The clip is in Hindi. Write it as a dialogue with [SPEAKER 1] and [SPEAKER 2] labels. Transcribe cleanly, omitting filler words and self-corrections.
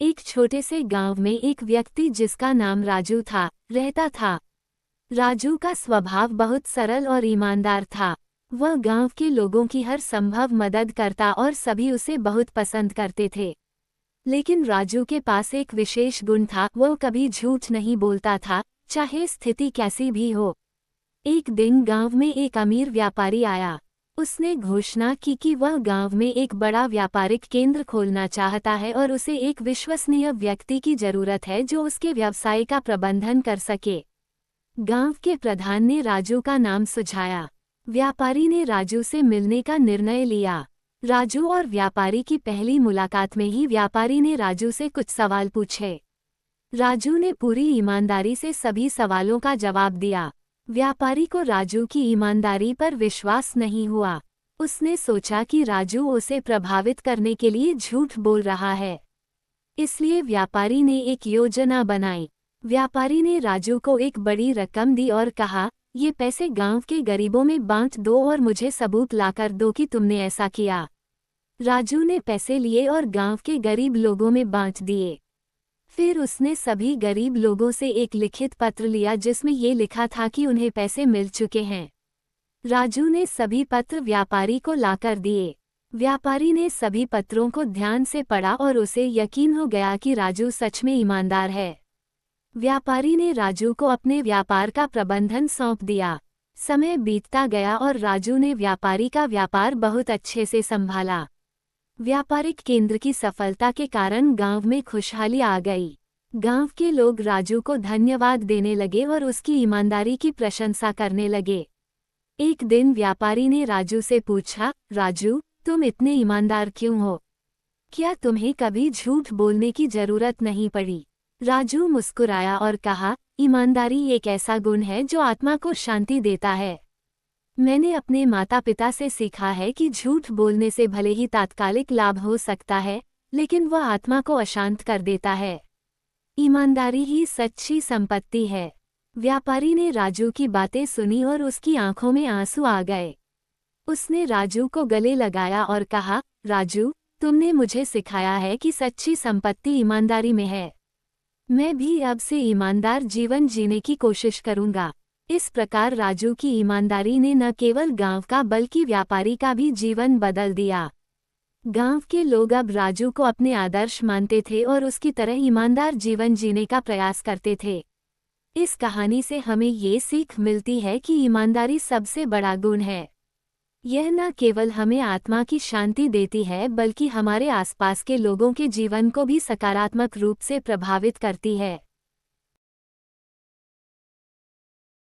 [SPEAKER 1] एक छोटे से गांव में एक व्यक्ति जिसका नाम राजू था, रहता था। राजू का स्वभाव बहुत सरल और ईमानदार था। वह गांव के लोगों की हर संभव मदद करता और सभी उसे बहुत पसंद करते थे। लेकिन राजू के पास एक विशेष गुण था, वह कभी झूठ नहीं बोलता था, चाहे स्थिति कैसी भी हो। एक दिन गांव में एक अमीर व्यापारी आया। उसने घोषणा की कि वह गांव में एक बड़ा व्यापारिक केंद्र खोलना चाहता है और उसे एक विश्वसनीय व्यक्ति की जरूरत है जो उसके व्यवसाय का प्रबंधन कर सके। गांव के प्रधान ने राजू का नाम सुझाया। व्यापारी ने राजू से मिलने का निर्णय लिया। राजू और व्यापारी की पहली मुलाकात में ही व्यापारी ने राजू से कुछ सवाल पूछे। राजू ने पूरी ईमानदारी से सभी सवालों का जवाब दिया। व्यापारी को राजू की ईमानदारी पर विश्वास नहीं हुआ। उसने सोचा कि राजू उसे प्रभावित करने के लिए झूठ बोल रहा है। इसलिए व्यापारी ने एक योजना बनाई। व्यापारी ने राजू को एक बड़ी रकम दी और कहा, ये पैसे गांव के गरीबों में बांट दो और मुझे सबूत लाकर दो कि तुमने ऐसा किया। राजू ने पैसे लिए और गांव के गरीब लोगों में बांट दिए। फिर उसने सभी गरीब लोगों से एक लिखित पत्र लिया जिसमें ये लिखा था कि उन्हें पैसे मिल चुके हैं। राजू ने सभी पत्र व्यापारी को लाकर दिए। व्यापारी ने सभी पत्रों को ध्यान से पढ़ा और उसे यकीन हो गया कि राजू सच में ईमानदार है। व्यापारी ने राजू को अपने व्यापार का प्रबंधन सौंप दिया। समय बीतता गया और राजू ने व्यापारी का व्यापार बहुत अच्छे से संभाला। व्यापारिक केंद्र की सफलता के कारण गांव में खुशहाली आ गई। गांव के लोग राजू को धन्यवाद देने लगे और उसकी ईमानदारी की प्रशंसा करने लगे। एक दिन व्यापारी ने राजू से पूछा, राजू, तुम इतने ईमानदार क्यों हो? क्या तुम्हें कभी झूठ बोलने की जरूरत नहीं पड़ी? राजू मुस्कुराया और कहा, ईमानदारी एक ऐसा गुण है जो आत्मा को शांति देता है। मैंने अपने माता पिता से सीखा है कि झूठ बोलने से भले ही तात्कालिक लाभ हो सकता है, लेकिन वह आत्मा को अशांत कर देता है। ईमानदारी ही सच्ची संपत्ति है। व्यापारी ने राजू की बातें सुनी और उसकी आंखों में आंसू आ गए। उसने राजू को गले लगाया और कहा, राजू, तुमने मुझे सिखाया है कि सच्ची संपत्ति ईमानदारी में है। मैं भी अब से ईमानदार जीवन जीने की कोशिश करूंगा। इस प्रकार राजू की ईमानदारी ने न केवल गांव का बल्कि व्यापारी का भी जीवन बदल दिया। गांव के लोग अब राजू को अपने आदर्श मानते थे और उसकी तरह ईमानदार जीवन जीने का प्रयास करते थे। इस कहानी से हमें ये सीख मिलती है कि ईमानदारी सबसे बड़ा गुण है। यह न केवल हमें आत्मा की शांति देती है बल्कि हमारे आसपास के लोगों के जीवन को भी सकारात्मक रूप से प्रभावित करती है।